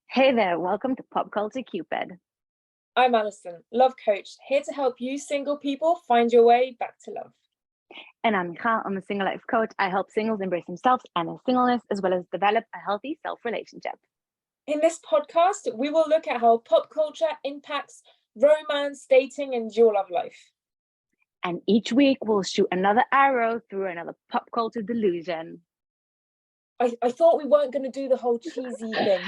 Hey there, welcome to Pop Culture Cupid. I'm Alison, love coach, here to help you single people find your way back to love. And I'm Michal, I'm a single life coach. I help singles embrace themselves and their singleness, as well as develop a healthy self relationship. In this podcast, we will look at how pop culture impacts romance, dating, and your love life. And each week, we'll shoot another arrow through another pop culture delusion. I thought we weren't going to do the whole cheesy thing.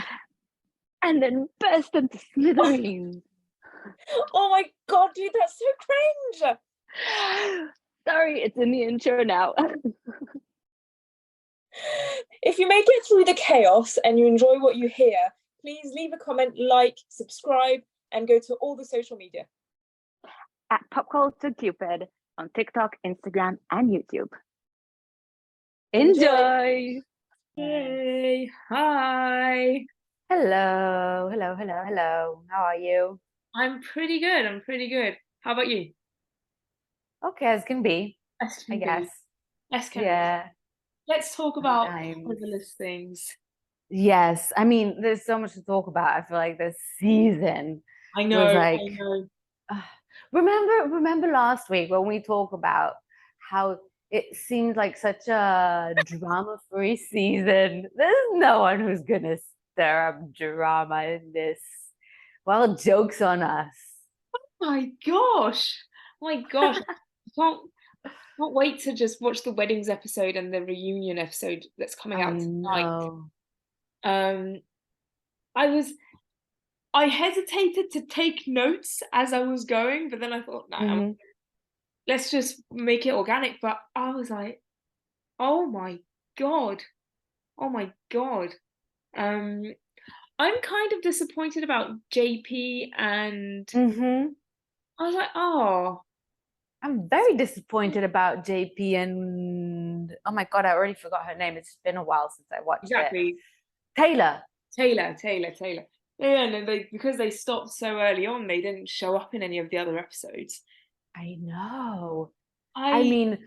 And then burst into smithereens. Oh my god, dude, that's so cringe! Sorry, it's in the intro now. If you make it through the chaos and you enjoy what you hear, please leave a comment, like, subscribe, and go to all the social media. At Pop Culture Cupid on TikTok, Instagram, and YouTube. Enjoy! Hey, hi. Hello. How are you? I'm pretty good. How about you? Okay, as can be, As I can guess. be. As can be. Yeah. Let's talk about Sometimes. frivolous things. Yes. I mean, there's so much to talk about. I feel like this season I was know. like, remember last week when we talked about how it seemed like such a drama-free season. There's no one who's gonna stir up drama in this. Well, joke's on us. My gosh. My gosh. I can't wait to just watch the weddings episode and the reunion episode that's coming I out tonight. know. Um, I hesitated to take notes as I was going, but then I thought, no, let's just make it organic. But I was like, oh my God. Oh my God. Um, I'm kind of disappointed about JP and I was like, oh. I'm very disappointed about JP and oh my God, I already forgot her name. It's been a while since I watched it. Exactly. Taylor. Taylor. Yeah, and because they stopped so early on, they didn't show up in any of the other episodes. I know. I mean,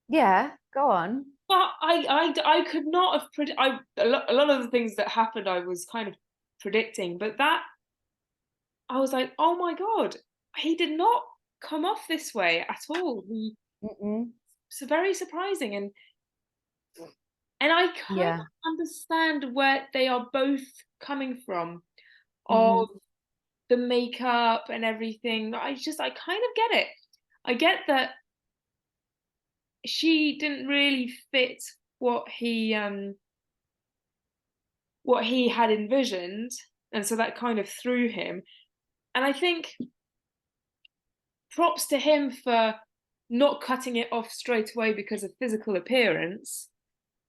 yeah, go on. But I could not have a lot of the things that happened I was kind of predicting, but that I was like, oh my God, he did not come off this way at all. It's very surprising, and I kind of understand where they are both coming from, of the makeup and everything. I kind of get it. I get that she didn't really fit what he had envisioned, and so that kind of threw him. And I think props to him for not cutting it off straight away because of physical appearance.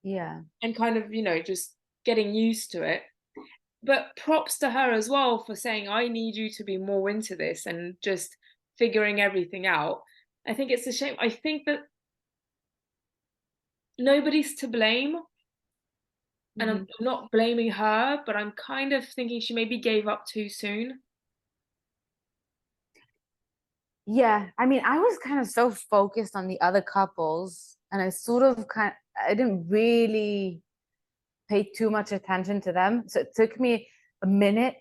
Yeah. And kind of, just getting used to it. But props to her as well for saying, I need you to be more into this and just figuring everything out. I think it's a shame. I think that nobody's to blame. And I'm not blaming her, but I'm kind of thinking she maybe gave up too soon. Yeah, I mean, I was kind of so focused on the other couples, and I didn't really pay too much attention to them. So it took me a minute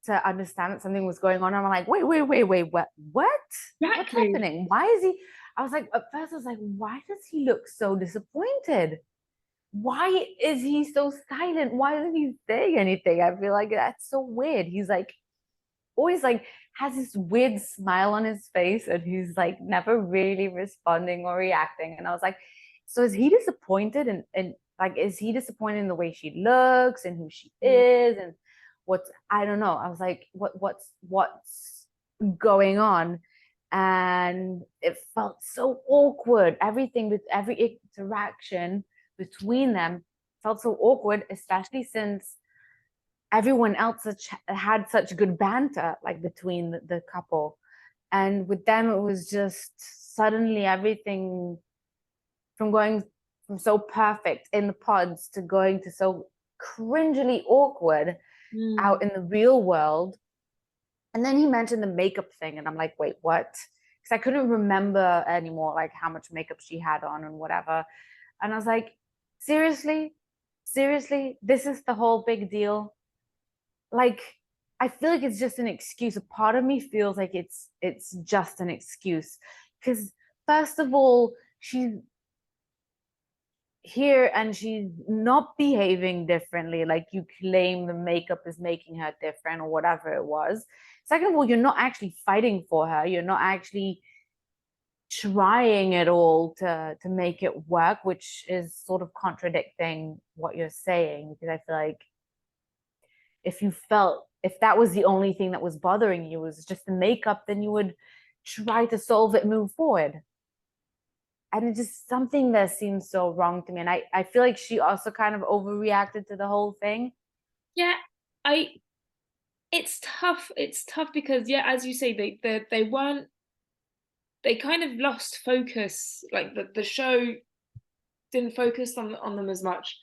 to understand that something was going on. I'm like, wait, what? Exactly. What's happening? Why is he? I was like, at first I was like, why does he look so disappointed? Why is he so silent? Why isn't he saying anything? I feel like that's so weird. He's like always like has this weird smile on his face and he's like never really responding or reacting. And I was like, so is he disappointed and like is he disappointed in the way she looks and who she is and what's I don't know. I was like, what's going on? And it felt so awkward. Everything with every interaction between them felt so awkward, especially since everyone else had such good banter like between the couple, and with them it was just suddenly everything from going from so perfect in the pods to going to so cringily awkward out in the real world. And then he mentioned the makeup thing and I'm like, wait, what? Because I couldn't remember anymore like how much makeup she had on and whatever. And I was like, seriously, seriously, this is the whole big deal. Like, I feel like it's just an excuse. A part of me feels like it's just an excuse. Because first of all, she's here and she's not behaving differently, like you claim the makeup is making her different or whatever it was. Second of all, you're not actually fighting for her. You're not actually trying at all to make it work, which is sort of contradicting what you're saying. Because I feel like if that was the only thing that was bothering you was just the makeup, then you would try to solve it, move forward. And it's just something that seems so wrong to me. And I feel like she also kind of overreacted to the whole thing. Yeah, I it's tough. It's tough because yeah, as you say, they weren't they kind of lost focus. Like the show didn't focus on them as much.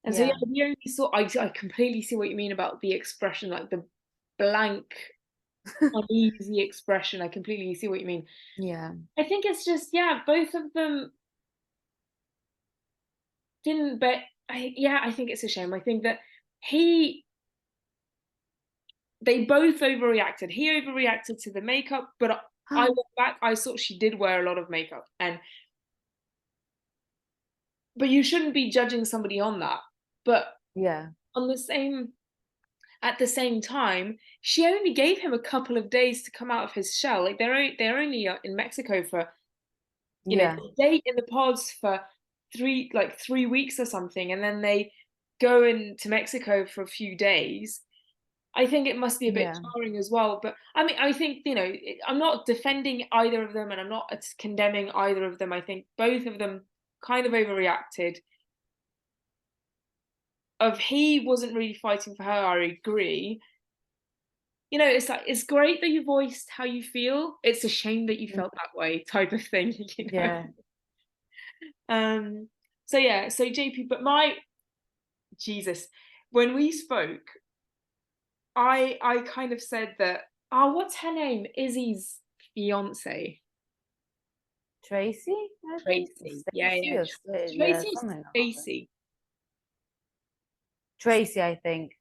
And so yeah, Yeah. we only saw I completely see what you mean about the expression, like the blank, uneasy expression. I completely see what you mean. Yeah. I think it's just yeah, both of them didn't but I think it's a shame. I think that he they both overreacted. He overreacted to the makeup, but I look back, I saw she did wear a lot of makeup, and but you shouldn't be judging somebody on that. But Yeah. on the same at the same time, she only gave him a couple of days to come out of his shell. Like they're only in Mexico for Yeah. they date in the pods for 3 weeks or something, and then they go into Mexico for a few days. I think it must be a bit Yeah. jarring as well. But I mean, I think, I'm not defending either of them and I'm not condemning either of them. I think both of them kind of overreacted. Of he wasn't really fighting for her, I agree. It's like, it's great that you voiced how you feel. It's a shame that you Mm. felt that way, type of thing, Yeah. So yeah, so JP, but my Jesus, when we spoke, I kind of said that, oh, what's her name? Izzy's fiance. Tracy, I think. Tracy. Yeah, Stacy yeah. or yeah, Tracy or something along that. Stacy? Tracy, I think,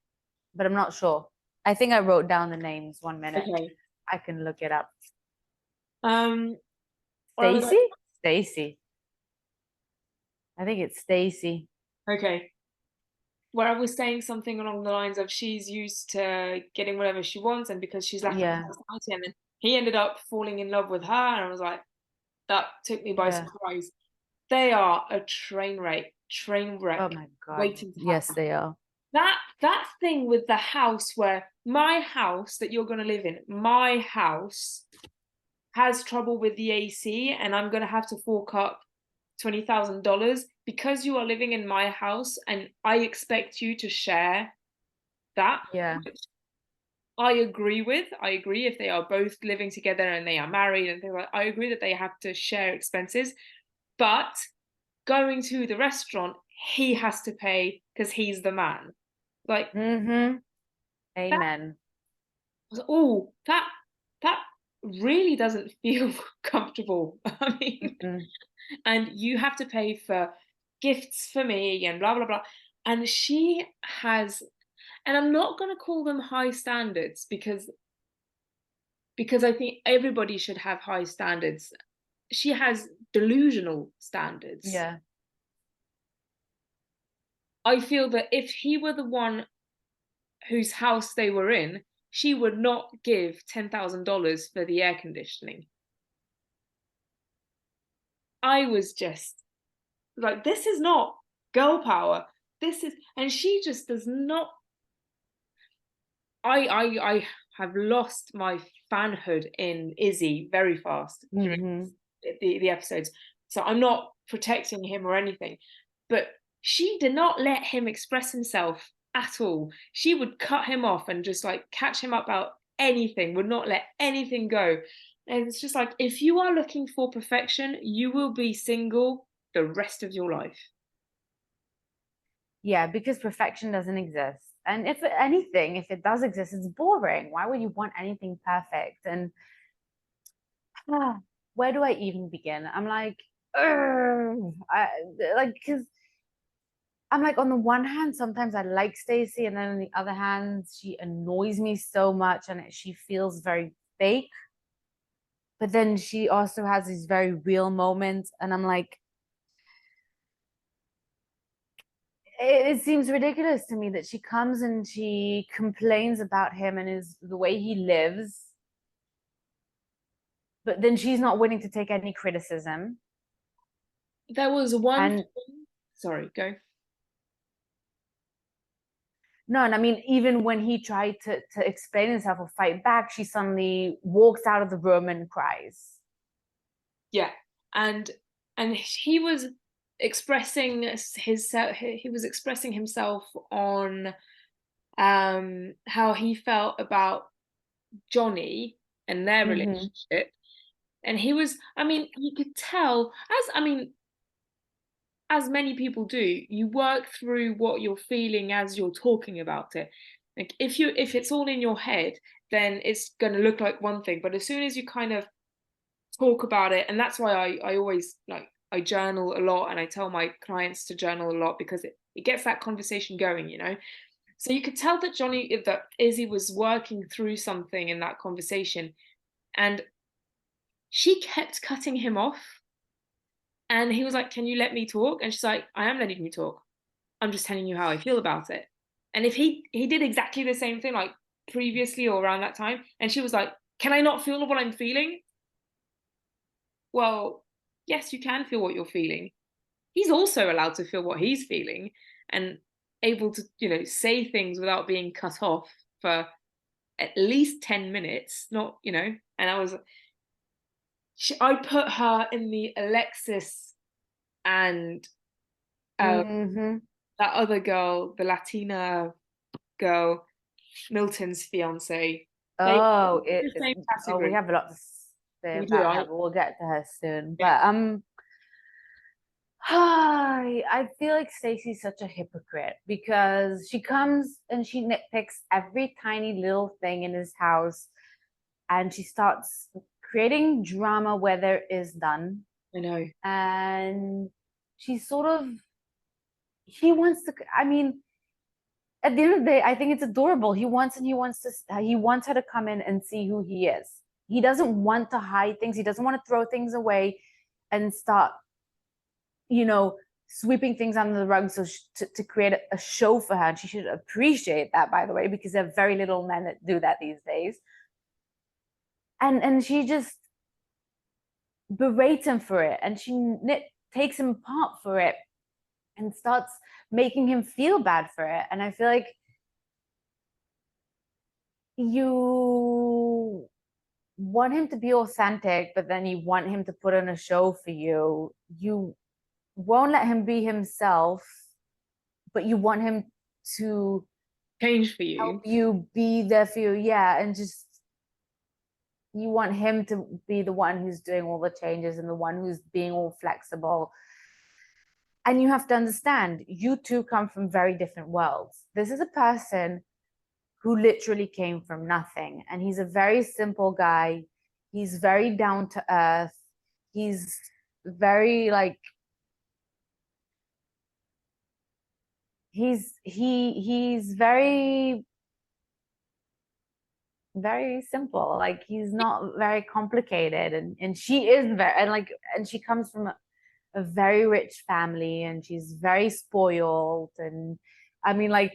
but I'm not sure. I think I wrote down the names. 1 minute. Okay. I can look it up. Um, or I was Stacy? like, Stacy. I think it's Stacy. okay. Where I was saying something along the lines of she's used to getting whatever she wants, and because she's lacking Yeah. personality, and then he ended up falling in love with her, and I was like, that took me by Yeah. surprise. They are a train Oh wreck my God. waiting to Yes, happen. they are. That thing with the house, where my house that you're going to live in, my house has trouble with the AC, and I'm going to have to fork up $20,000 because you are living in my house, and I expect you to share that. Yeah. Which I agree with. I agree if they are both living together and they are married and things like, I agree that they have to share expenses. But going to the restaurant, he has to pay because he's the man. Like Mm-hmm. that. Amen. Oh, that really doesn't feel comfortable. I mean, Mm-mm. and you have to pay for gifts for me and blah blah blah. And she has, and I'm not going to call them high standards because I think everybody should have high standards. She has delusional standards. Yeah. I feel that if he were the one whose house they were in, she would not give $10,000 for the air conditioning. I was just like, this is not girl power. This is, and she just does not. I have lost my fanhood in Izzy very fast during Mm-hmm. the episodes. So I'm not protecting him or anything, but she did not let him express himself at all. She would cut him off and just like catch him up about anything, would not let anything go. And it's just like, if you are looking for perfection, you will be single the rest of your life. Yeah, because perfection doesn't exist. And if anything, if it does exist, it's boring. Why would you want anything perfect? And where do I even begin? I'm like, ugh, like, because I'm like, on the one hand, sometimes I like Stacey, and then on the other hand, she annoys me so much, and she feels very fake. But then she also has these very real moments, and I'm like, it seems ridiculous to me that she comes and she complains about him and the way he lives, but then she's not willing to take any criticism. There was one And thing, sorry, go. no, and I mean, even when he tried to explain himself or fight back, she suddenly walks out of the room and cries. Yeah, and he was expressing he was expressing himself on how he felt about Johnny and their Mm-hmm. relationship. And he was, I mean, you could tell, as many people do, you work through what you're feeling as you're talking about it. Like if it's all in your head, then it's going to look like one thing. But as soon as you kind of talk about it, and that's why I always like, I journal a lot, and I tell my clients to journal a lot, because it gets that conversation going, you know. So you could tell that Izzy was working through something in that conversation, and she kept cutting him off. And he was like, "Can you let me talk?" And she's like, "I am letting you talk. I'm just telling you how I feel about it." And if he did exactly the same thing, like previously or around that time, and she was like, "Can I not feel what I'm feeling?" Well, yes, you can feel what you're feeling. He's also allowed to feel what he's feeling, and able to, say things without being cut off for at least 10 minutes, not, and I put her in the Alexis and uh, Mm-hmm. that other girl, the Latina girl, Milton's fiance. They Oh, the same we category. have a lot to say We do. about her, but we'll get to her soon. Yeah, But I feel like Stacey's such a hypocrite because she comes and she nitpicks every tiny little thing in his house, and she starts creating drama where there is none. I know. And she's sort of, he wants to, I mean, at the end of the day, I think it's adorable. He wants her to come in and see who he is. He doesn't want to hide things. He doesn't want to throw things away and start, you know, sweeping things under the rug to create a show for her. And she should appreciate that, by the way, because there are very little men that do that these days. And she just berates him for it, and takes him apart for it, and starts making him feel bad for it. And I feel like you want him to be authentic, but then you want him to put on a show for you. You won't let him be himself, but you want him to Change for help you. you be there for you. Yeah. And just, you want him to be the one who's doing all the changes and the one who's being all flexible. And you have to understand, you two come from very different worlds. This is a person who literally came from nothing. And he's a very simple guy. He's very down to earth. He's very like, he's very very simple. Like, he's not very complicated, and she is very, and she comes from a very rich family, and she's very spoiled. And I mean, like,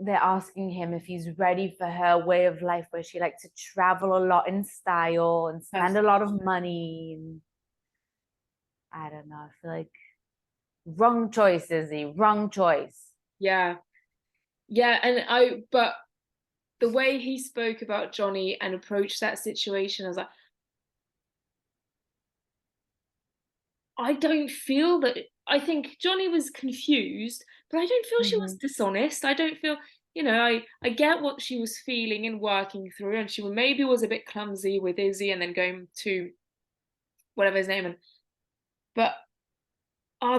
they're asking him if he's ready for her way of life where she likes to travel a lot in style and spend That's, a lot of money. And I don't know, I feel like wrong choice, Izzy, wrong choice. yeah, and but the way he spoke about Johnny and approached that situation, I was like, I don't feel that. I think Johnny was confused, but I don't feel she was Mm-hmm. dishonest. I don't feel, I get what she was feeling and working through, and she maybe was a bit clumsy with Izzy and then going to whatever his name, and but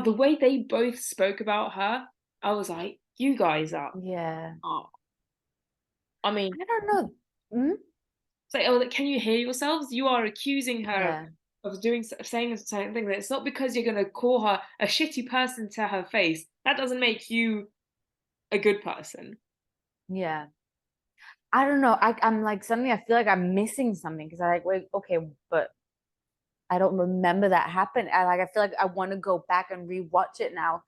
the way they both spoke about her, I was like, you guys Yeah, are I mean, I don't know. Mm? it's like, oh, can you hear yourselves? You are accusing her Yeah. of saying a certain thing. That it's not because you're going to call her a shitty person to her face that doesn't make you a good person. Yeah. I don't know. I'm like suddenly I feel like I'm missing something because I like wait, okay, but I don't remember that happened. I feel like I want to go back and rewatch it now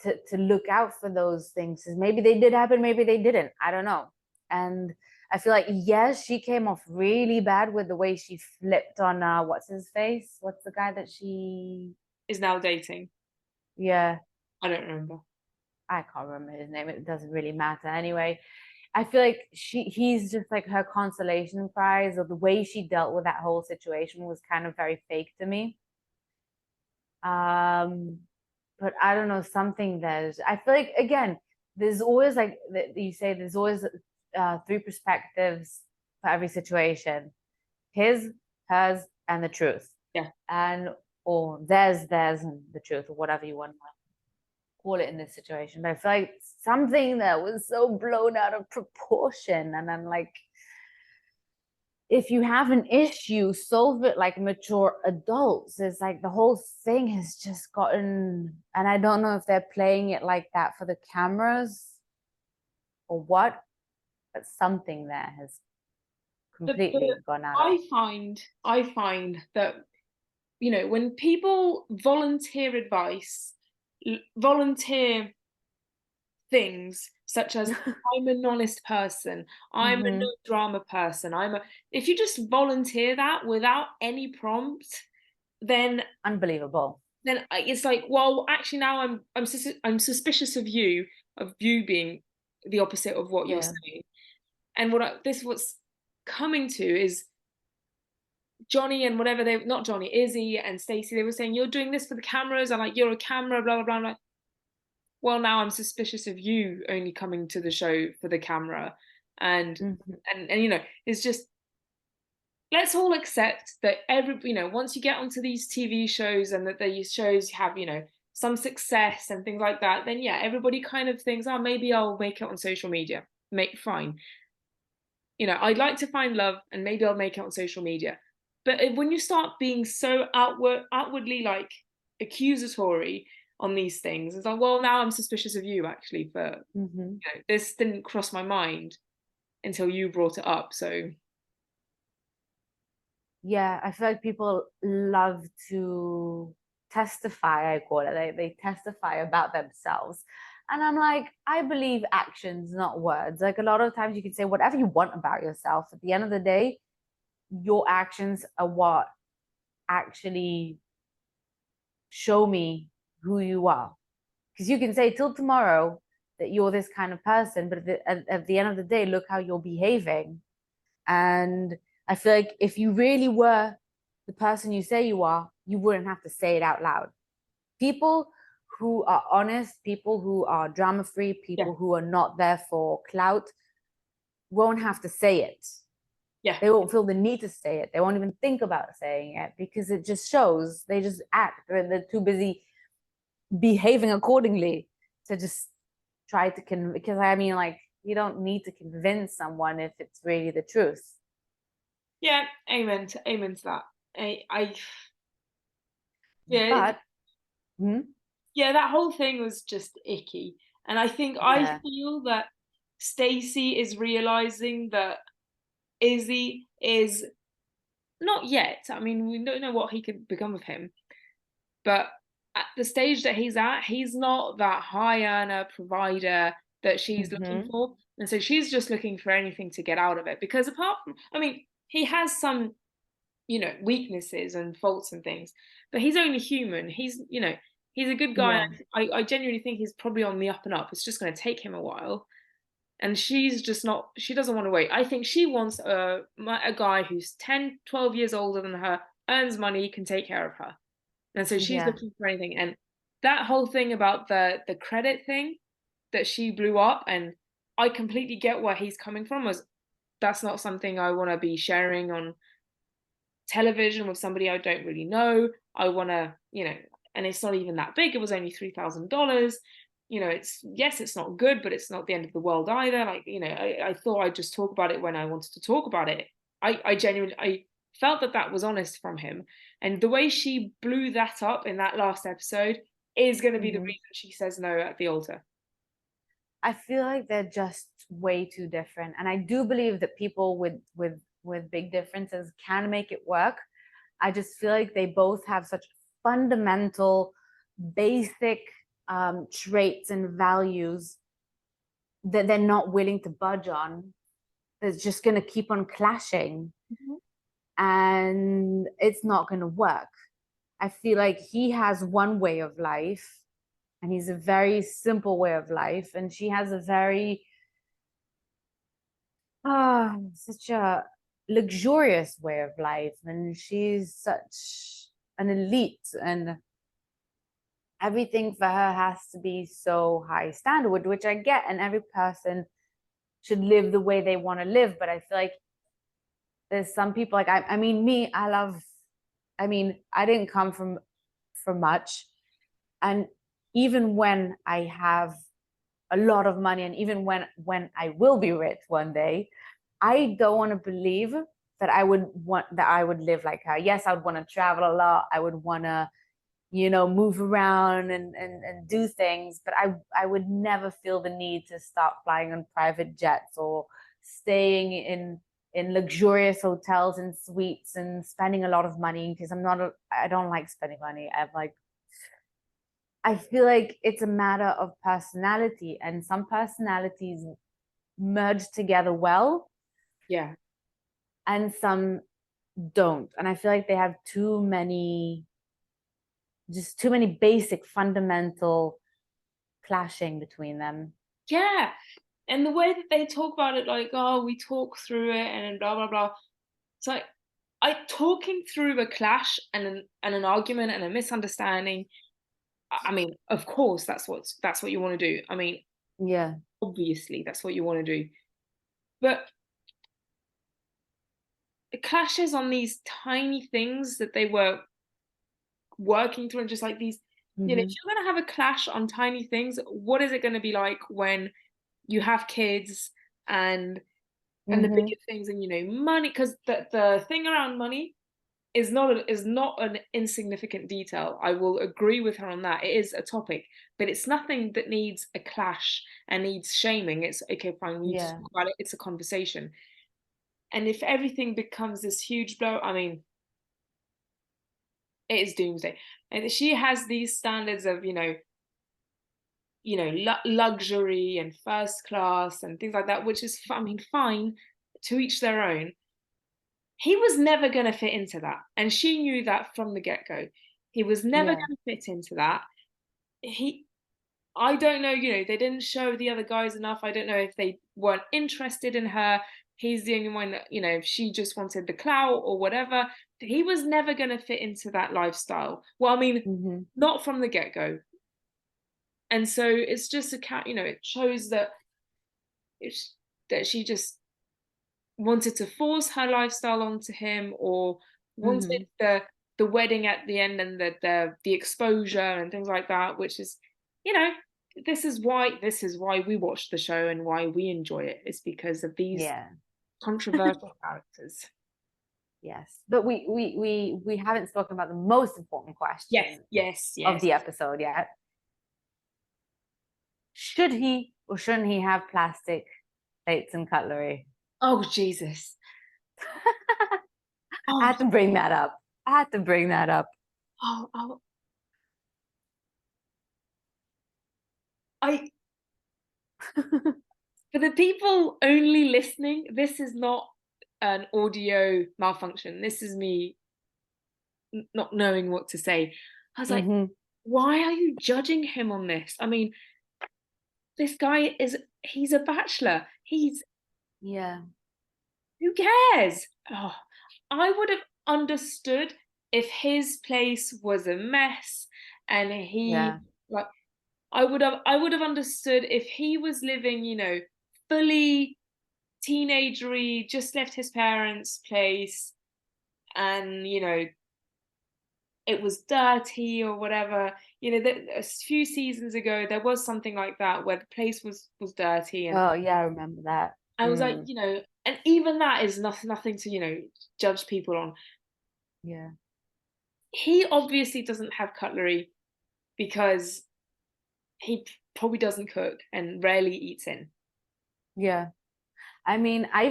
to look out for those things. 'Cause maybe they did happen, maybe they didn't. I don't know. And I feel like yes, she came off really bad with the way she flipped on what's his face? What's the guy that she Is now dating. yeah, I don't remember. I can't remember his name. It doesn't really matter. Anyway, I feel like he's just like her consolation prize, or the way she dealt with that whole situation was kind of very fake to me. Um, but I don't know, something there's I feel like again, there's always like you say there's always three perspectives for every situation. His, hers, and the truth. Yeah. And or theirs, and the truth, or whatever you want to call it in this situation. But I feel like something that was so blown out of proportion. And I'm like, if you have an issue, solve it like mature adults. It's like the whole thing has just gotten, and I don't know if they're playing it like that for the cameras or what, but something there has completely The gone out of. I find that, you know, when people volunteer advice, volunteer things such as I'm an honest person, I'm a no Mhm. drama person, if you just volunteer that without any prompt, then Unbelievable. it's like, well, actually now I'm suspicious of you being the opposite of what you're Yeah. saying. And what's coming to is Johnny and whatever they not Johnny, Izzy and Stacey, they were saying, you're doing this for the cameras, and like you're a camera, blah blah blah. I'm like, well, now I'm suspicious of you only coming to the show for the camera. And Mhm. and you know, it's just, let's all accept that once you get onto these TV shows and that these shows have, some success and things like that, then yeah, everybody kind of thinks, oh, maybe I'll make it on social media. Make fine. I'd like to find love and maybe I'll make it on social media. But when you start being so outwardly like accusatory on these things, it's like, well, now I'm suspicious of you actually for, Mhm. this didn't cross my mind until you brought it up. So Yeah, I feel like people love to testify, I call it. They testify about themselves. And I'm like, I believe actions, not words. Like a lot of times you can say whatever you want about yourself. At the end of the day, your actions are what actually show me who you are. Because you can say till tomorrow that you're this kind of person, but at the end of the day, look how you're behaving. And I feel like if you really were the person you say you are, you wouldn't have to say it out loud. People who are honest, people who are drama free, yeah, people who are not there for clout won't have to say it. yeah. They won't feel the need to say it. They won't even think about saying it because it just shows. They just act. They're too busy behaving accordingly to just try to because I mean, like, you don't need to convince someone if it's really the truth. Yeah, amen to that. I yeah, But hmm, yeah, that whole thing was just icky. And I yeah, feel that Stacey is realizing that Izzy is not yet. I mean, we don't know what he could become of him, but at the stage that he's at, he's not that high earner provider that she's looking hmm, for. And so she's just looking for anything to get out of it. Because apart from, I mean, he has some, weaknesses and faults and things, but he's only human. He's a good guy. yeah, I genuinely think he's probably on the up and up. It's just going to take him a while. And she's just not, she doesn't want to wait. I think she wants a guy who's 10, 12 years older than her, earns money, can take care of her. And so she's yeah, looking for anything. And that whole thing about the credit thing that she blew up, and I completely get where he's coming from, was that's not something I want to be sharing on television with somebody I don't really know. I want to, and it's not even that big. It was only $3,000. It's, yes, it's not good, but it's not the end of the world either. Like, I thought I'd just talk about it when I wanted to talk about it. I genuinely, I felt that was honest from him. And the way she blew that up in that last episode, is going to be the Hmm. reason she says no at the altar. I feel like they're just way too different, and I do believe that people with big differences can make it work. I just feel like they both have such fundamental, basic traits and values that they're not willing to budge on. That's just going to keep on clashing, Mhm. and it's not going to work. I feel like he has one way of life, and he's a very simple way of life, and she has a very such a luxurious way of life, and she's such an elite, and everything for her has to be so high standard, which I get, and every person should live the way they want to live. But I feel like there's some people like I mean me, I love, I mean, I didn't come from much. And even when I have a lot of money, and even when I will be rich one day, I don't want to believe that I would live like her. Yes, I would want to travel a lot. I would want to, move around and do things, but I would never feel the need to start flying on private jets or staying in luxurious hotels and suites and spending a lot of money, because I don't like spending money. I feel like it's a matter of personality, and some personalities merge together well Yeah. and some don't. And I feel like they have just too many basic fundamental clashing between them. Yeah. And the way that they talk about it, like, oh, we talk through it and blah blah blah. It's like, I talking through a clash and an argument and a misunderstanding. I mean, of course, that's what you want to do. I mean, Yeah. obviously, that's what you want to do. But it clashes on these tiny things that they were working through, and just like these, if Hmm. you're going to have a clash on tiny things, what is it going to be like when you have kids and the Hmm. bigger things, and money, because the thing around money is not an insignificant detail. I will agree with her on that. It is a topic, but it's nothing that needs a clash and needs shaming. It's okay, fine, we need to Yeah. talk about it. It's a conversation. And if everything becomes this huge blow, I mean, it is doomsday. And she has these standards of, luxury and first class and things like that, which is, I mean, fine, to each their own. He was never going to fit into that, and she knew that from the get-go. He was never Yeah. going to fit into that. He I don't know, they didn't show the other guys enough. I don't know if they weren't interested in her. He's the only one that, if she just wanted the clout or whatever. He was never going to fit into that lifestyle. Well, I mean, Hmm. not from the get-go. And so it's just a cat, it shows that it's, that she just wanted to force her lifestyle onto him, or wanted Hmm. the wedding at the end, and the exposure and things like that, which is, you know this is why we watch the show and why we enjoy it, is because of these Yeah. controversial characters. Yes. But we haven't spoken about the most important Yes, question yes, of yes. the episode yet. Should he or shouldn't he have plastic plates and cutlery? Oh, Jesus. I Oh, had to bring that up. I had to bring that up. oh, oh. I For the people only listening, this is not an audio malfunction. This is me not knowing what to say. I was like, Hmm. why are you judging him on this? I mean, this guy he's a bachelor. Yeah. Who cares? Oh, I would have understood if his place was a mess, and he, Yeah. like, I would have understood if he was living, fully teenagery, just left his parents' place, and it was dirty or whatever. A few seasons ago there was something like that where the place was dirty, and Oh, yeah, I remember that. I was like, Mm. and even that is nothing to judge people on. Yeah. He obviously doesn't have cutlery. because he probably doesn't cook and rarely eats in. Yeah. I mean, I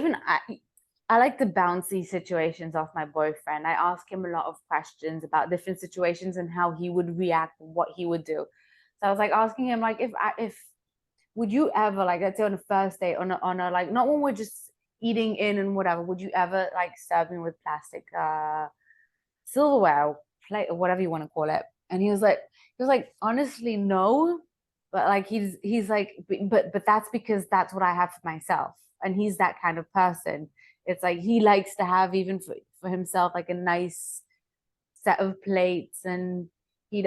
like the bouncy situations of my boyfriend. I ask him a lot of questions about different situations and how he would react, what he would do. So I was like asking him like if would you ever, like, let's say on a first date, on a like, not when we're just eating in and whatever, would you ever like serve me with plastic silverware or plate or whatever you want to call it? And he was like honestly no, but like he's like but that's because that's what I have for myself, and he's that kind of person. It's like he likes to have, even for himself, like a nice set of plates, and he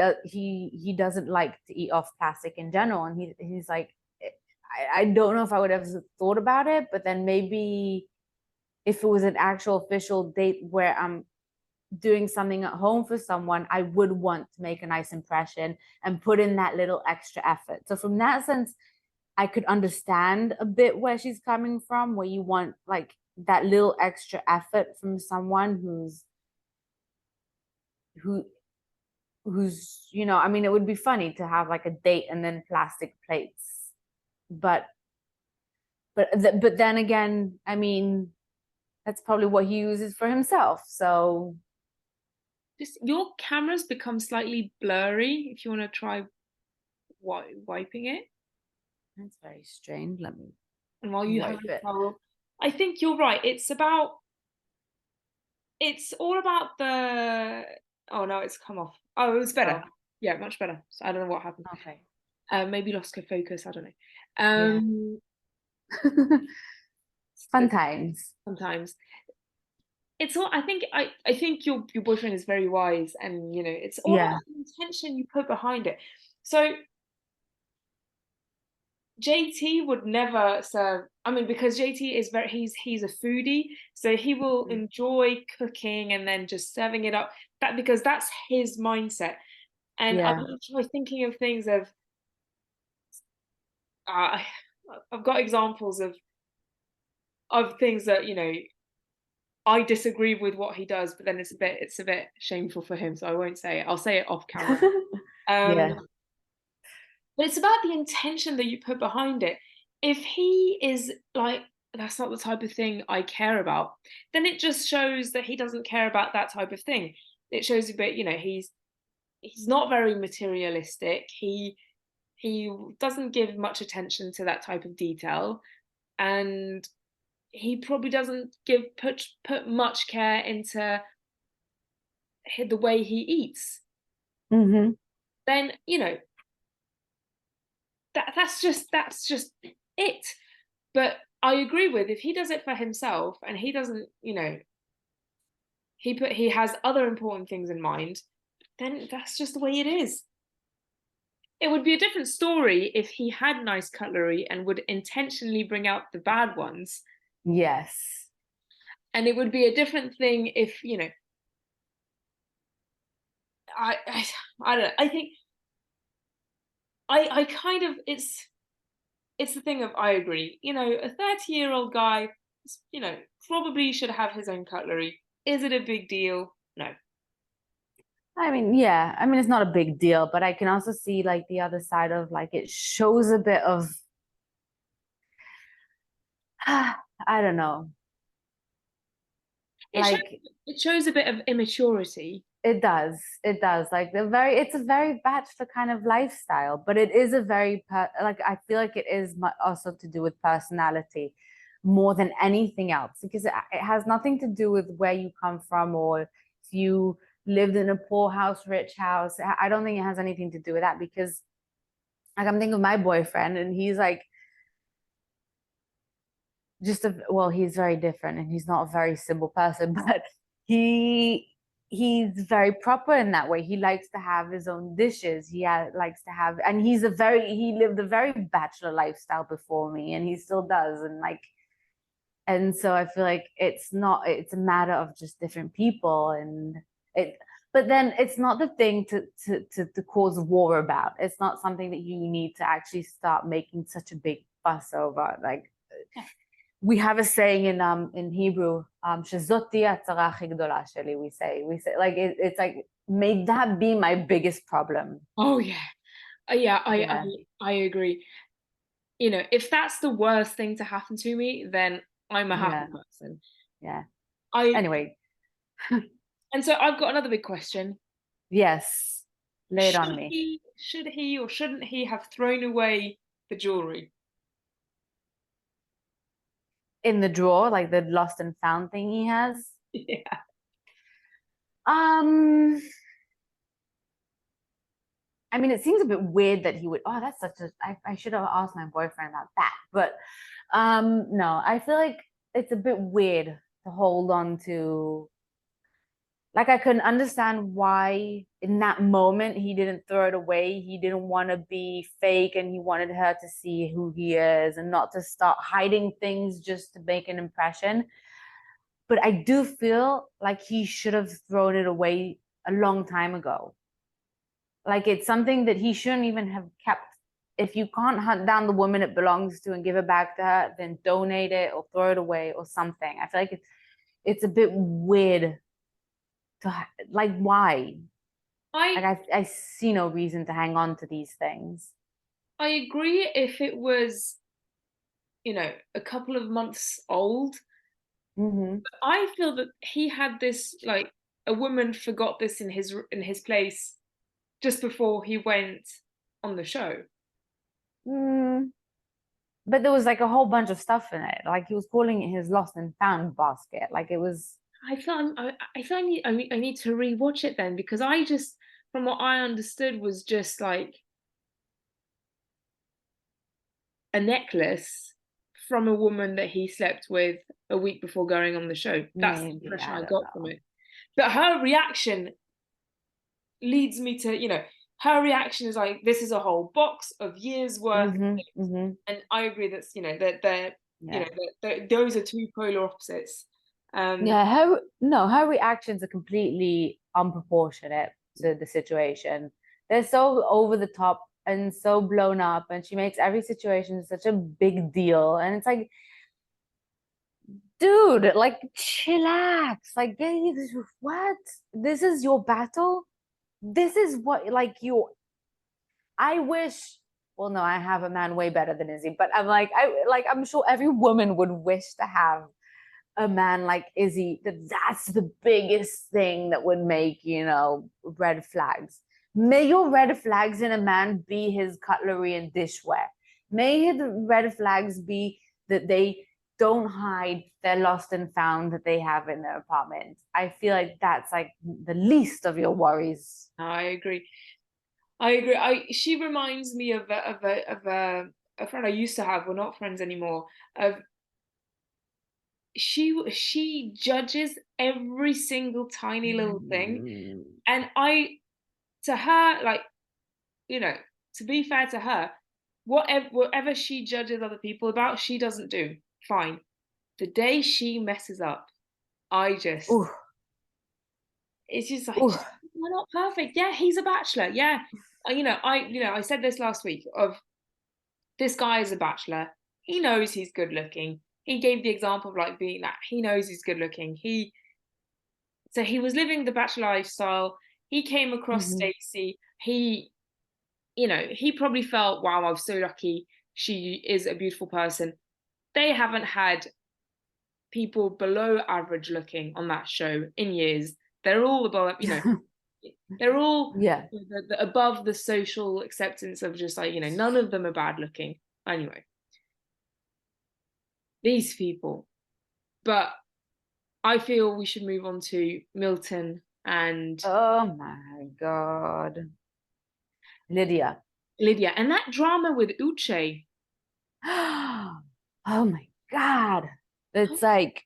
doesn't like to eat off plastic in general, and he's like, I don't know if I would have thought about it, but then maybe if it was an actual official date where I'm doing something at home for someone, I would want to make a nice impression and put in that little extra effort. So from that sense, I could understand a bit where she's coming from, where you want like that little extra effort from someone who who's, I mean, it would be funny to have like a date and then plastic plates, but but then again, I mean, that's probably what he uses for himself. So Just your camera's become slightly blurry. If you want to try wiping it, that's very strange. Let me and while you have wipe a it. towel, I think you're right. It's all about the. Oh no, it's come off. Oh, it was better. Oh, Yeah, much better. So I don't know what happened. okay. Maybe lost focus. I don't know. Yeah. Fun But times. sometimes it's all. I think your boyfriend is very wise, and it's all about Yeah. the intention you put behind it. So JT would never serve. I mean, because JT is he's a foodie, so he will Mhm. enjoy cooking and then just serving it up. Because that's his mindset. And I'm Yeah. actually thinking of things of uh, I've got examples of things that I disagree with what he does, but then it's a bit shameful for him, so I won't say it. I'll say it off camera. Um, Yeah. but it's about the intention that you put behind it. If he is like, that's not the type of thing I care about, then it just shows that he doesn't care about that type of thing. It shows a bit, he's not very materialistic. He doesn't give much attention to that type of detail, and he probably doesn't put much care into the way he eats. Hmm. Then that's just it. But I agree with, if he does it for himself and he doesn't, he has other important things in mind, then that's just the way it is. It would be a different story if he had nice cutlery and would intentionally bring out the bad ones. Yes. And it would be a different thing if, I, I, I don't know. I think I kind of, it's the thing of, I agree. A 30-year-old guy, you know, probably should have his own cutlery. Is it a big deal? No. I mean, yeah. I mean, it's not a big deal, but I can also see like the other side of like it shows a bit of I don't know. It shows Like it shows a bit of immaturity. it does. It does. Like it's a very bachelor kind of lifestyle, but it is a very like I feel like it is also to do with personality more than anything else, because it has nothing to do with where you come from or if you lived in a poor house, rich house. I don't think it has anything to do with that, because like I'm thinking of my boyfriend, and he's like well, he's very different and he's not a very simple person, but he he's very proper in that way. He likes to have his own dishes. Likes to have, and he lived a very bachelor lifestyle before me, and he still does. And like, and so I feel like it's a matter of just different people, and it, but then it's not the thing to cause war about. It's not something that you need to actually start making such a big fuss over. Like, we have a saying in Hebrew, "Shezot tiheh hatzara הכי גדולה שלי." We say like it's like May that be my biggest problem. Oh yeah. Yeah, Yeah, I agree. You know, if that's the worst thing to happen to me, then I'm a happy yeah, person. yeah. I Anyway, And so I've got another big question. yes, lay it on me. Should he or shouldn't he have thrown away the jewelry? In the drawer, like the lost and found thing he has. Yeah. Um, I mean, it seems a bit weird that he would. Oh, that's such a. I should have asked my boyfriend about that. But no, I feel like it's a bit weird to hold on to. Like I couldn't understand why in that moment he didn't throw it away. He didn't want to be fake and he wanted her to see who he is and not to start hiding things just to make an impression. But I do feel like he should have thrown it away a long time ago. Like it's something that he shouldn't even have kept. If you can't hunt down the woman it belongs to and give it back to her, then donate it or throw it away or something. I feel like it's a bit weird to like why? Like I I see no reason to hang on to these things. I agree if it was, you know, a couple of months old. Mm-hmm. I feel that he had this, like, a woman forgot this in his place just before he went on the show. Mm, but there was like a whole bunch of stuff in it. Like he was calling it his lost and found basket. Like it was. I feel I need to rewatch it then, because I just, from what I understood, was just like a necklace from a woman that he slept with a week before going on the show. That's the Maybe, impression I I don't got from know. it. But her reaction leads me to, you know, her reaction is like, this is a whole box of years worth of Mm-hmm. things. Mm-hmm. And I agree that's, you know, that they're, you Yeah. know, those are two polar opposites. Um, Yeah, her reactions are completely unproportionate to the situation. They're so over the top and so blown up, and she makes every situation such a big deal. And it's like, dude, like chillax. Like, what? This is your battle? This is what like you I wish well, no, I have a man way better than Izzy, but I'm sure every woman would wish to have a man like Izzy, that's the biggest thing that would make, red flags. May your red flags in a man be his cutlery and dishware. May the red flags be that they don't hide their lost and found that they have in their apartment. I feel like that's like the least of your worries. I agree. I agree. She reminds me of a friend I used to have. We're not friends anymore. Of she judges every single tiny little thing, and I to her, like, you know, to be fair to her, whatever she judges other people about, she doesn't do. Fine. The day she messes up, I just Ooh, it's just like, ooh. we're not perfect. Yeah, he's a bachelor. Yeah. I said this last week of this guy is a bachelor. He knows he's good looking. He gave the example of like being that. He knows he's good looking. He was living the bachelor lifestyle. He came across Mhm. Stacey. He probably felt, wow, I'm so lucky. She is a beautiful person. They haven't had people below average looking on that show in years. They're all above, they're all Yeah. above the social acceptance of just like, none of them are bad looking. Anyway, these people. But I feel we should move on to Milton and Oh my God. Lydia. Lydia and that drama with Uche. Oh my God. It's like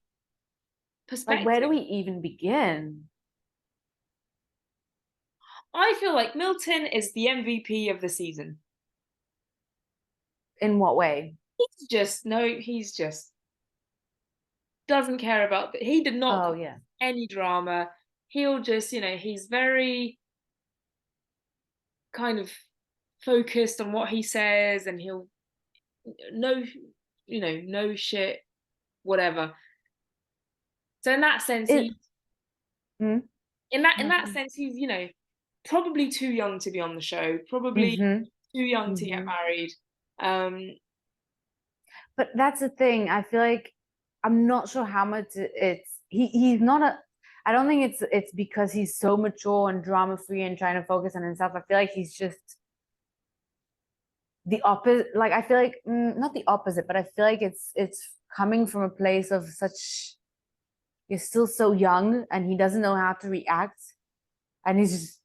where do Perspective. we even begin? I feel like Milton is the MVP of the season. In what way? He's just doesn't care about that. He did not Oh cause yeah. any drama. He'll just, he's very kind of focused on what he says, and he'll no, no shit, whatever. So in that sense, It hmm? in that No, sense, he's, probably too young to be on the show, probably Mm-hmm. too young to get Mm-hmm. married. Um, But that's the thing. I feel like I'm not sure how much he's not a I don't think it's because he's so mature and drama free and trying to focus on himself. I feel like he's just the opposite. Like I feel like not the opposite, but I feel like it's coming from a place of such he's still so young and he doesn't know how to react and he's just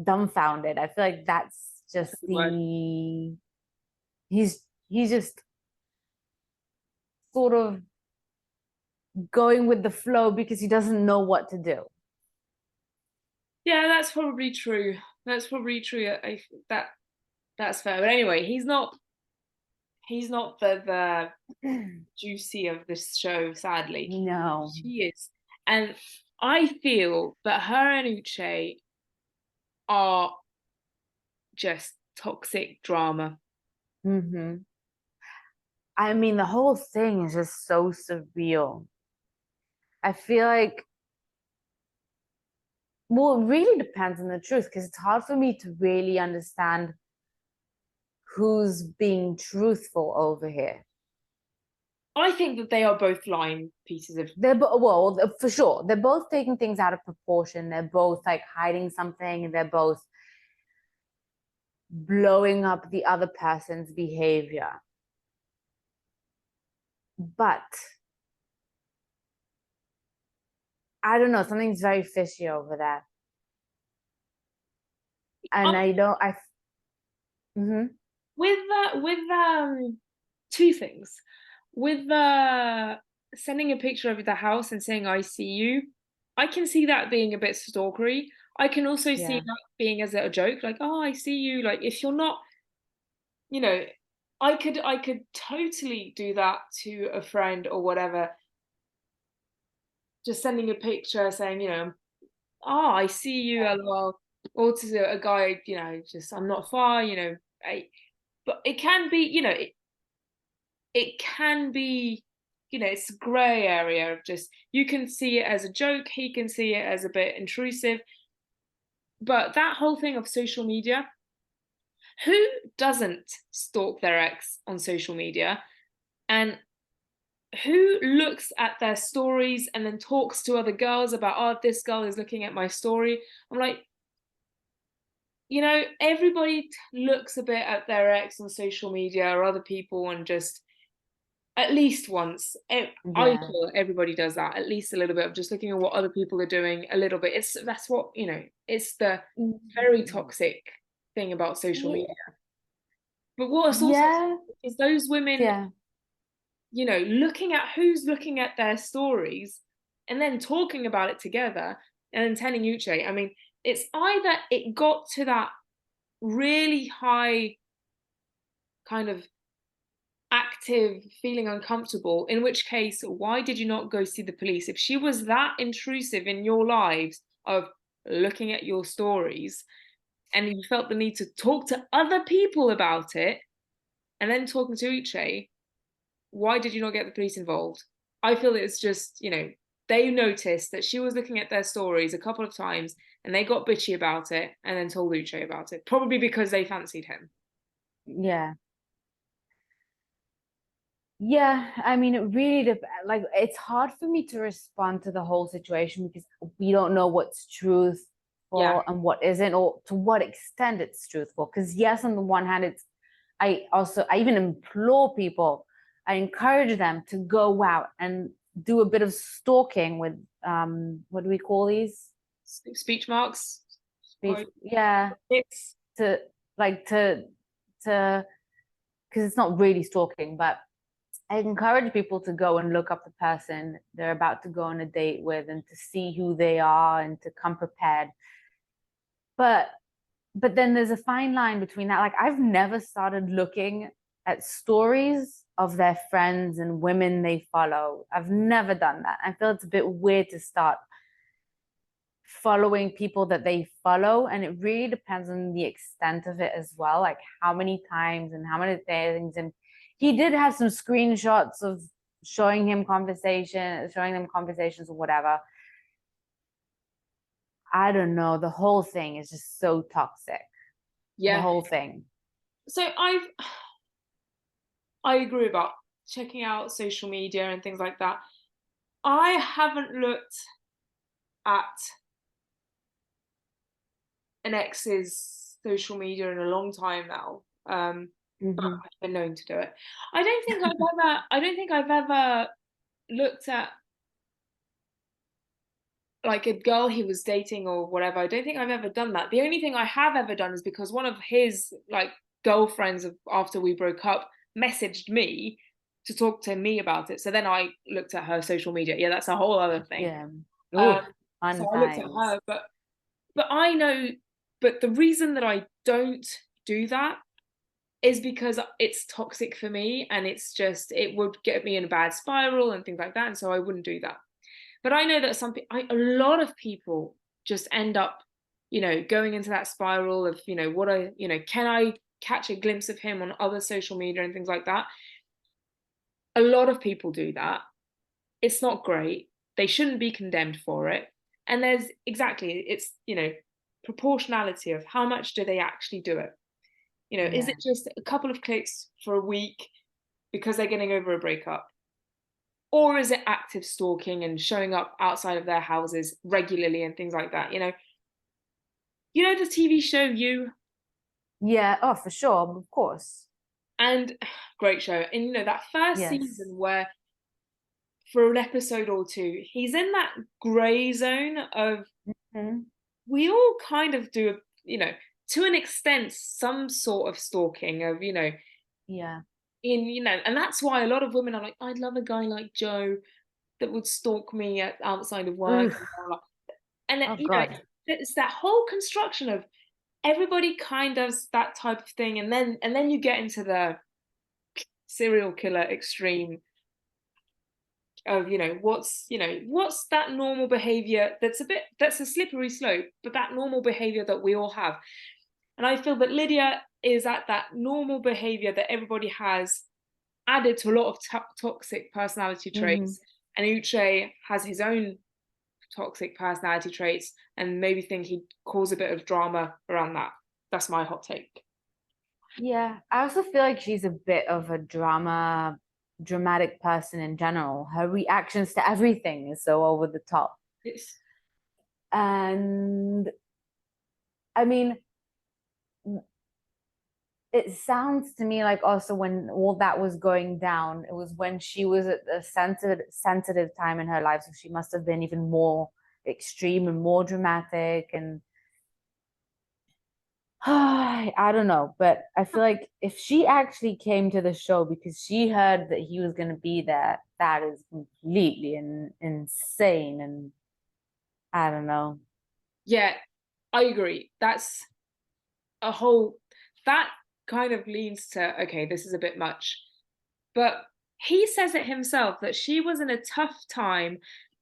dumbfounded. I feel like that's that's just a good word. he's just sort of going with the flow because he doesn't know what to do. Yeah, that's probably true. That's probably true. That that's fair. But anyway, he's not the juicy of this show, sadly. No. She is. And I feel that her and Uche are just toxic drama. Mm-hmm. I mean, the whole thing is just so surreal. I feel like, well, it really depends on the truth because it's hard for me to really understand who's being truthful over here. I think that they are both lying pieces of. Well, for sure. They're both taking things out of proportion. They're both like hiding something. They're both blowing up the other person's behavior. But I don't know, something's very fishy over there. And I don't, I, mhm. With two things. With the sending a picture of the house and saying I see you, I can see that being a bit stalkery. I can also see Yeah, that being as a joke, like, oh, I see you. Like if you're not, you know, I could totally do that to a friend or whatever. Just sending a picture saying, oh, I see you, lol. Or to a guy, just I'm not far, but it can be, it can be, it's a gray area of just you can see it as a joke, he can see it as a bit intrusive. But that whole thing of social media, who doesn't stalk their ex on social media? And who looks at their stories and then talks to other girls about, oh, this girl is looking at my story? I'm like, everybody looks a bit at their ex on social media or other people and just at least once. I yeah, feel everybody does that at least a little bit of just looking at what other people are doing a little bit. That's what it's the very toxic thing about social yeah, media. But what's also yeah, is those women, yeah, looking at who's looking at their stories and then talking about it together and then telling Uche. I mean, it's either it got to that really high kind of active feeling uncomfortable, in which case why did you not go see the police if she was that intrusive in your lives of looking at your stories and you felt the need to talk to other people about it and then talking to Uche? Why did you not get the police involved? I feel it's just, they noticed that she was looking at their stories a couple of times and they got bitchy about it and then told Uche about it, probably because they fancied him. yeah. Yeah, I mean, it really like it's hard for me to respond to the whole situation because we don't know what's Yeah. truthful and what isn't, or to what extent it's truthful. Because yes, on the one hand, I even implore people, I encourage them to go out and do a bit of stalking with what do we call these? Speech marks. Yeah, It's to like to because it's not really stalking, but I encourage people to go and look up the person they're about to go on a date with and to see who they are and to come prepared. But then there's a fine line between that. Like I've never started looking at stories of their friends and women they follow. I've never done that. I feel it's a bit weird to start following people that they follow, and it really depends on the extent of it as well, like how many times and how many things. And he did have some screenshots of showing them conversations or whatever. I don't know. The whole thing is just so toxic. The Yeah. whole thing. So I agree about checking out social media and things like that. I haven't looked at an ex's social media in a long time now. But Hmm. I've been known to do it. I don't think I've ever looked at like a girl he was dating or whatever. I don't think I've ever done that. The only thing I have ever done is because one of his like girlfriends after we broke up messaged me to talk to me about it. So then I looked at her social media. Yeah, that's a whole other thing. Yeah. Um, Oh, fun so I looked at times. her, but I know, but the reason that I don't do that is because it's toxic for me and it's just it would get me in a bad spiral and things like that, and so I wouldn't do that. But I know that a lot of people just end up, going into that spiral of, can I catch a glimpse of him on other social media and things like that. A lot of people do that. It's not great. They shouldn't be condemned for it. And it's proportionality of how much do they actually do it. Is Yeah. it just a couple of clicks for a week because they're getting over a breakup? Or is it active stalking and showing up outside of their houses regularly and things like that? The TV show You, Yeah. Oh, for sure. Of course. and great show. And that first Yes. season where for an episode or two, he's in that grey zone of Hmm. we all kind of do, to an extent, some sort of stalking of, Yeah. and that's why a lot of women are like, I'd love a guy like Joe that would stalk me outside of work, Oof. and blah, blah. And Oh God. it's that whole construction of everybody kind of does that type of thing, and then you get into the serial killer extreme of what's that normal behavior that's a slippery slope, but that normal behavior that we all have. And I feel that Lydia is at that normal behavior that everybody has, added to a lot of toxic personality Hmm. traits, and Uche has his own toxic personality traits and maybe think he'd cause a bit of drama around that. That's my hot take. Yeah. I also feel like she's a bit of a dramatic person in general. Her reactions to everything is so over the top. It's And I mean, it sounds to me like also when all that was going down, it was when she was at the sensitive time in her life. So she must have been even more extreme and more dramatic. And I don't know, but I feel like if she actually came to the show because she heard that he was going to be there, that is completely insane. And I don't know. Yeah, I agree. That's a whole that kind of leans to, okay, this is a bit much. But he says it himself that she was in a tough time,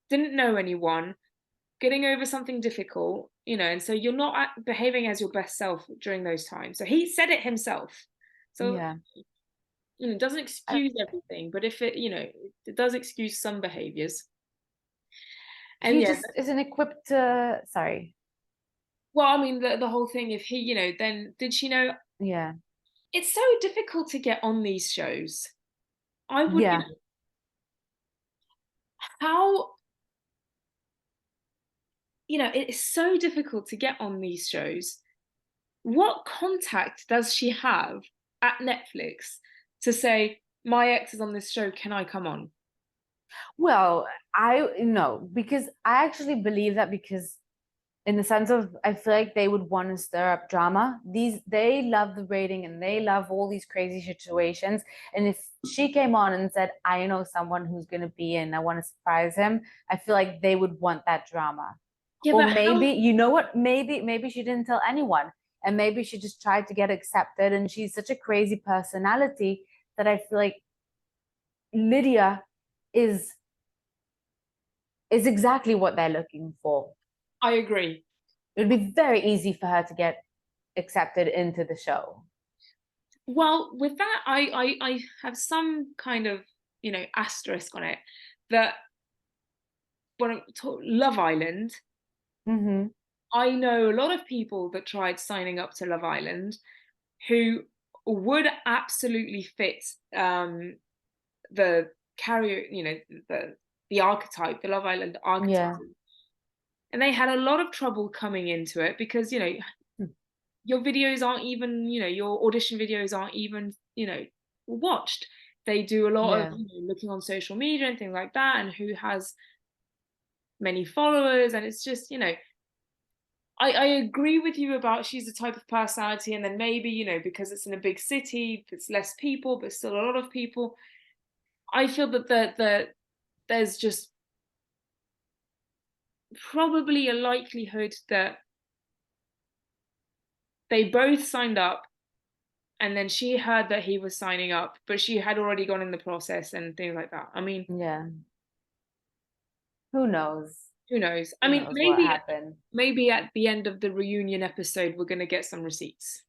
didn't know anyone, getting over something difficult, and so you're not behaving as your best self during those times. So he said it himself. So, Yeah. it doesn't I- excuse everything, but if it does excuse some behaviors. And He yeah, just isn't equipped to, sorry. well, I mean, the whole thing, if he, then did she know? Yeah. It's so difficult to get on these shows. I would, Yeah. how, it is so difficult to get on these shows. What contact does she have at Netflix to say, my ex is on this show, can I come on? Well, I no, because I actually believe that because in the sense of I feel like they would want to stir up drama. They love the rating and they love all these crazy situations. And if she came on and said, I know someone who's gonna be in, I want to surprise him, I feel like they would want that drama. Yeah, Or but maybe, how? you know what? Maybe she didn't tell anyone. And maybe she just tried to get accepted. And she's such a crazy personality that I feel like Lydia is is exactly what they're looking for. I agree. It would be very easy for her to get accepted into the show. Well, with that, I have some kind of, asterisk on it, that when I talk Love Island, Mm-hmm. I know a lot of people that tried signing up to Love Island who would absolutely fit the carrier, the archetype, the Love Island archetype. Yeah. And they had a lot of trouble coming into it because, your videos aren't even, your audition videos aren't even, watched. They do a lot of, Yeah. looking on social media and things like that, and who has many followers. And it's just, I agree with you about she's a type of personality, and then maybe, because it's in a big city, it's less people, but still a lot of people. I feel that there's just probably a likelihood that they both signed up, and then she heard that he was signing up, but she had already gone in the process and things like that. I mean, Yeah. Who knows? who knows? I Who mean, knows what maybe happened? maybe at the end of the reunion episode, we're gonna get some receipts.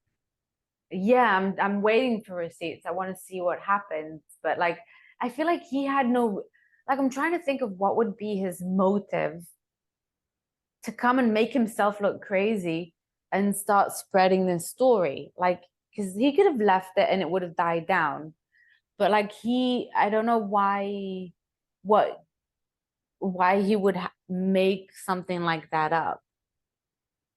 Yeah, I'm waiting for receipts. I want to see what happens. But like I feel like he had no, like I'm trying to think of what would be his motive to come and make himself look crazy and start spreading this story. Like, because he could have left it and it would have died down. But like I don't know what, why he would make something like that up.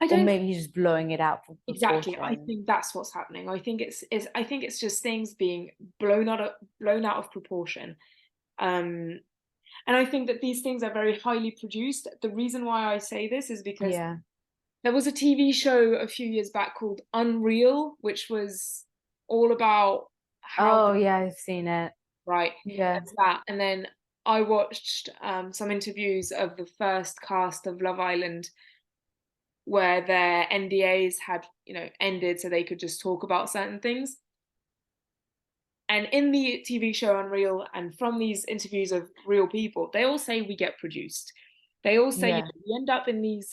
I Or don't maybe he's just blowing it out for exactly. I proportion. think that's what's happening. I think it's just things being blown out of proportion. Um, and I think that these things are very highly produced. The reason why I say this is because Yeah. there was a TV show a few years back called Unreal, which was all about how Oh yeah, I've seen it. right, Yeah. that's that. And then I watched some interviews of the first cast of Love Island where their NDAs had, ended so they could just talk about certain things. And in the TV show Unreal, and from these interviews of real people, they all say we get produced. They all say, Yeah. we end up in these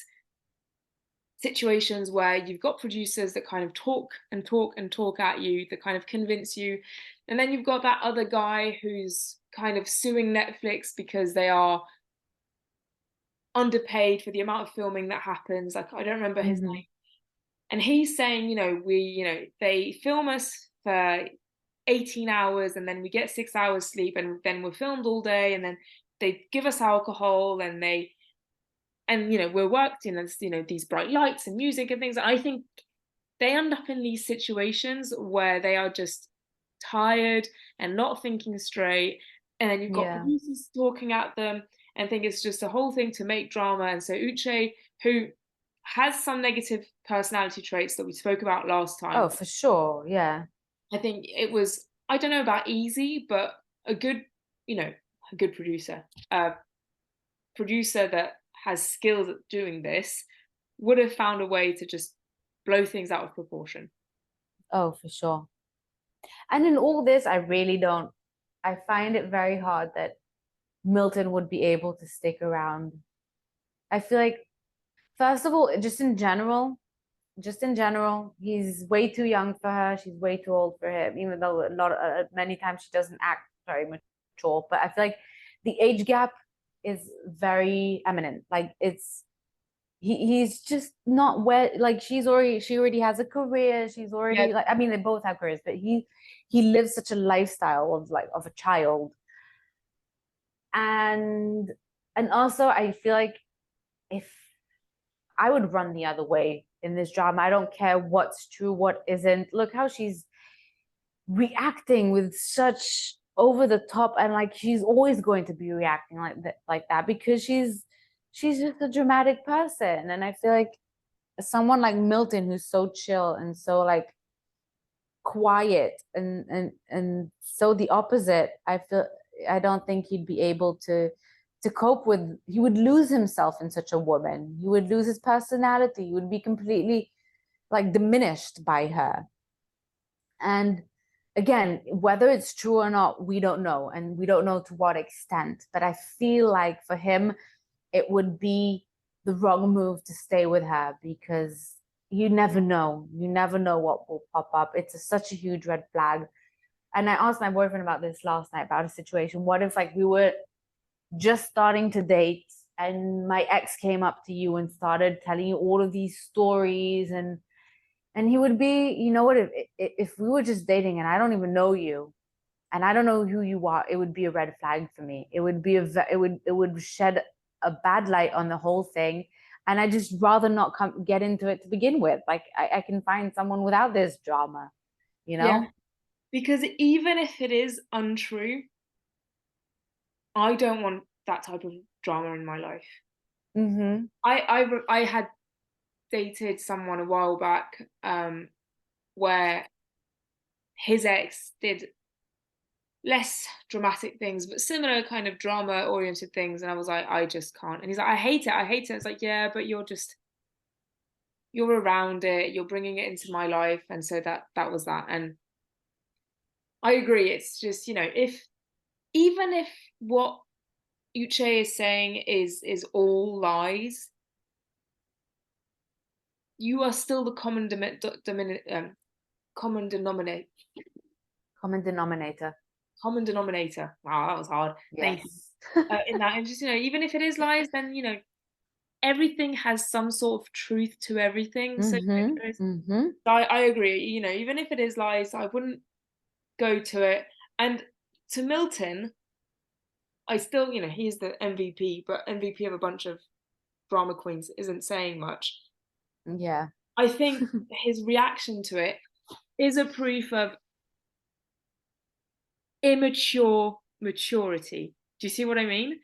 situations where you've got producers that kind of talk and talk and talk at you, that kind of convince you. And then you've got that other guy who's kind of suing Netflix because they are underpaid for the amount of filming that happens. Like, I don't remember his Hmm. name. And he's saying, they film us for 18 hours and then we get 6 hours sleep and then we're filmed all day and then they give us alcohol and we're worked in as these bright lights and music and things. I think they end up in these situations where they are just tired and not thinking straight, and then you've got Yeah. producers talking at them and think it's just a whole thing to make drama. And so Uche, who has some negative personality traits that we spoke about last time, Oh, for sure. Yeah. I think it was, I don't know about easy, but a good, a good producer, a producer that has skills at doing this would have found a way to just blow things out of proportion. Oh, for sure. And in all this, I find it very hard that Milton would be able to stick around. I feel like, first of all, just in general, he's way too young for her. She's way too old for him, even though many times she doesn't act very mature. But I feel like the age gap is very eminent. Like he's just not where, like she already has a career. She's Yeah, already, like, I mean, they both have careers, but he lives such a lifestyle of like of a child. And also I feel like if I would run the other way in this drama. I don't care what's true, what isn't. Look how she's reacting with such over the top, and like she's always going to be reacting like that because she's just a dramatic person. And I feel like someone like Milton, who's so chill and so like quiet and so the opposite, I don't think he'd be able to cope with. He would lose himself in such a woman. He would lose his personality. He would be completely like diminished by her. And again, whether it's true or not, we don't know, and we don't know to what extent. But I feel like for him it would be the wrong move to stay with her because you never know what will pop up. Such a huge red flag. And I asked my boyfriend about this last night, about a situation. What if like we were just starting to date, and my ex came up to you and started telling you all of these stories, and he would be, you know what, if we were just dating and I don't even know you and I don't know who you are, it would be a red flag for me. It would be it would shed a bad light on the whole thing, and I just rather not get into it to begin with. Like I can find someone without this drama, you Yeah, know. because even if it is untrue, I don't want that type of drama in my life. Mm-hmm. I had dated someone a while back, where his ex did less dramatic things, but similar kind of drama oriented things. And I was like, I just can't. And he's like, I hate it. I hate it. It's like, yeah, but you're around it. You're bringing it into my life. And so that was that. And I agree. It's just, if even if what Uche is saying is all lies, you are still the common denominator. Common denominator. Common denominator. Wow, that was hard. Thank you. Yes. In that, and just even if it is lies, then everything has some sort of truth to everything. So Mm-hmm. Mm-hmm. I agree. Even if it is lies, I wouldn't go to it. And to Milton, I still, he's the MVP, but MVP of a bunch of drama queens isn't saying much. Yeah. I think his reaction to it is a proof of immature maturity. Do you see what I mean?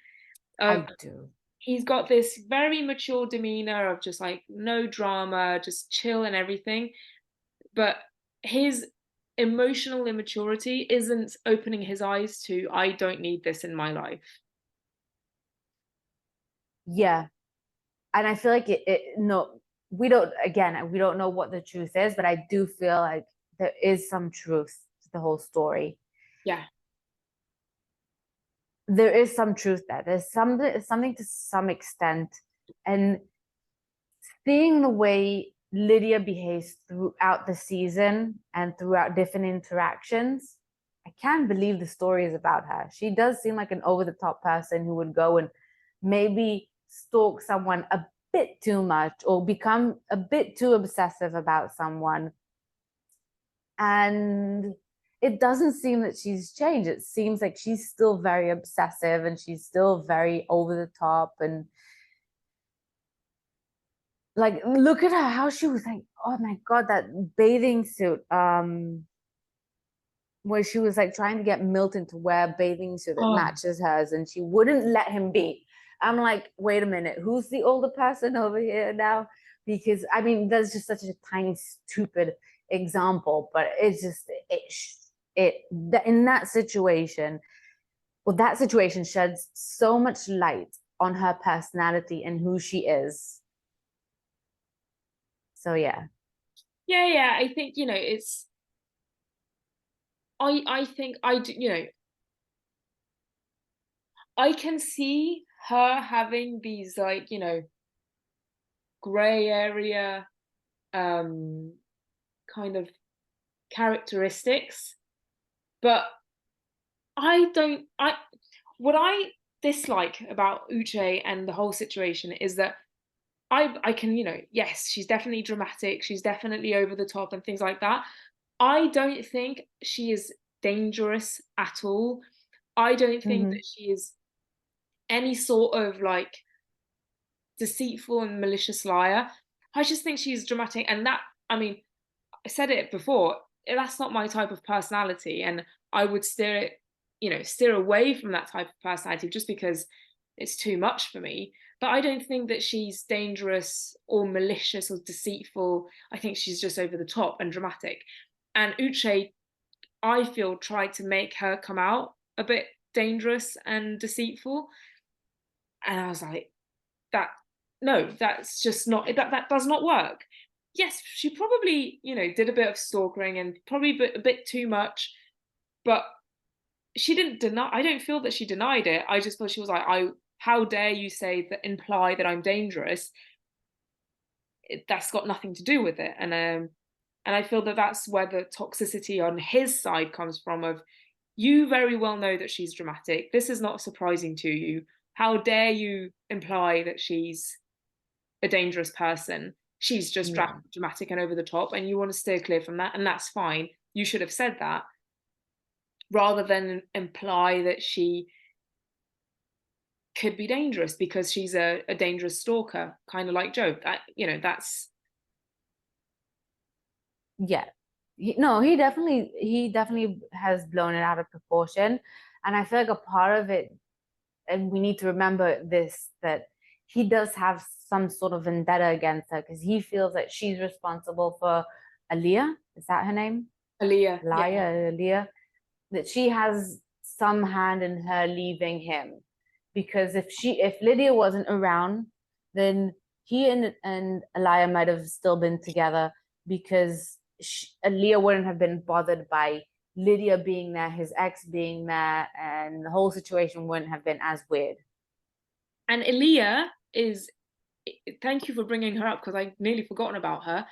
I do. He's got this very mature demeanor of just like no drama, just chill and everything. But his emotional immaturity isn't opening his eyes to, I don't need this in my life. Yeah. And I feel like no, we don't know what the truth is, but I do feel like there is some truth to the whole story. Yeah. There is some truth there. There's something to some extent. And seeing the way Lydia behaves throughout the season and throughout different interactions, I can't believe the story is about her. She does seem like an over the top person who would go and maybe stalk someone a bit too much or become a bit too obsessive about someone. And it doesn't seem that she's changed. It seems like she's still very obsessive and she's still very over the top. And like, look at her, how she was like, oh my God, that bathing suit. Where she was like trying to get Milton to wear a bathing suit that Oh, matches hers, and she wouldn't let him be. I'm like, wait a minute, who's the older person over here now? Because I mean, that's just such a tiny, stupid example, but it's just it in that situation. Well, that situation sheds so much light on her personality and who she is. So yeah. yeah, yeah. I think, it's, I think I do, I can see her having these like, gray area, um, kind of characteristics, but what I dislike about Uche and the whole situation is that I can, yes, she's definitely dramatic, she's definitely over the top and things like that. I don't think she is dangerous at all. I don't think Mm-hmm. that she is any sort of like deceitful and malicious liar. I just think she's dramatic, and that, I mean, I said it before, that's not my type of personality, and I would steer away from that type of personality just because it's too much for me. But I don't think that she's dangerous or malicious or deceitful. I think she's just over the top and dramatic. And Uche, I feel, tried to make her come out a bit dangerous and deceitful. And I was like, that no, that's just not that does not work. Yes, she probably, did a bit of stalking and probably a bit too much, but she didn't deny. I don't feel that she denied it. I just feel she was like, I how dare you say that, imply that I'm dangerous? That's got nothing to do with it. And I feel that that's where the toxicity on his side comes from. Of, you very well know that she's dramatic. This is not surprising to you. how dare you imply that she's a dangerous person? She's just Yeah. dramatic and over the top, and you want to steer clear from that, and that's fine. You should have said that rather than imply that she could be dangerous because she's a dangerous stalker, kind of like Joe. That, you know, that's Yeah. No, he definitely has blown it out of proportion. And I feel like a part of it, and we need to remember this, that he does have some sort of vendetta against her because he feels that she's responsible for Aaliyah. Is that her name? Aaliyah. Yeah, Aaliyah, that she has some hand in her leaving him. Because if Lydia wasn't around, then he and Aaliyah might have still been together because Aaliyah wouldn't have been bothered by Lydia being there, his ex being there, and the whole situation wouldn't have been as weird. and Aaliyah is. Thank you for bringing her up because I'd nearly forgotten about her.